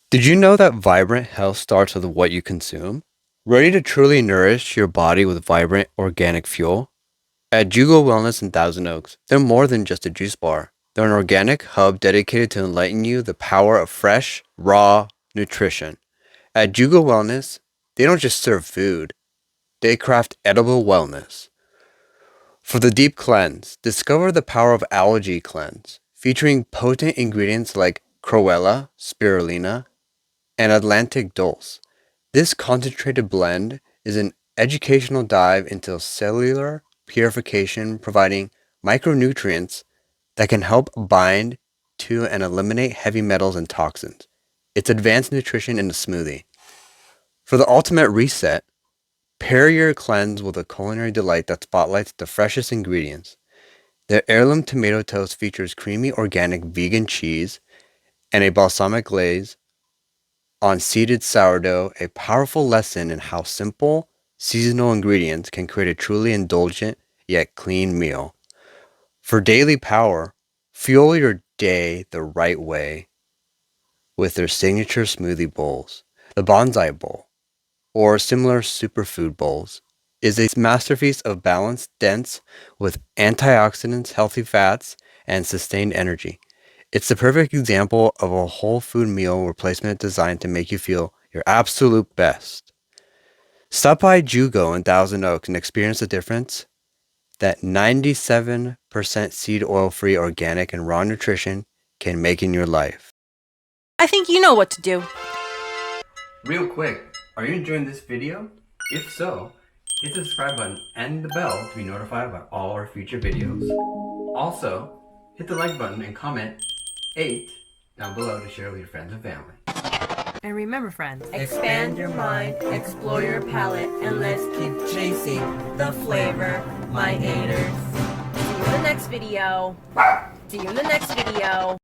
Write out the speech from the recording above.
Did you know that vibrant health starts with what you consume? Ready to truly nourish your body with vibrant organic fuel? At Jugo Wellness in Thousand Oaks, they're more than just a juice bar. They're an organic hub dedicated to enlighten you the power of fresh, raw nutrition. At Jugo Wellness, they don't just serve food, they craft edible wellness. For the deep cleanse, discover the power of algae cleanse, featuring potent ingredients like Crowella, spirulina, and Atlantic dulse. This concentrated blend is an educational dive into cellular purification, providing micronutrients that can help bind to and eliminate heavy metals and toxins. It's advanced nutrition in a smoothie. For the ultimate reset, pair your cleanse with a culinary delight that spotlights the freshest ingredients. Their heirloom tomato toast features creamy organic vegan cheese and a balsamic glaze on seeded sourdough, a powerful lesson in how simple, seasonal ingredients can create a truly indulgent yet clean meal. For daily power, fuel your day the right way with their signature smoothie bowls. The Bonsai Bowl, or similar superfood bowls, is a masterpiece of balance, dense with antioxidants, healthy fats, and sustained energy. It's the perfect example of a whole food meal replacement designed to make you feel your absolute best. Stop by Jugo in Thousand Oaks and experience the difference that 97% seed oil free organic and raw nutrition can make in your life. I think you know what to do. Real quick, are you enjoying this video? If so, hit the subscribe button and the bell to be notified about all our future videos. Also, hit the like button and comment 8 down below to share with your friends and family. And remember, friends, Expand your mind, explore your palate, and let's keep chasing the flavor, my haters. see you in the next video. See you in the next video.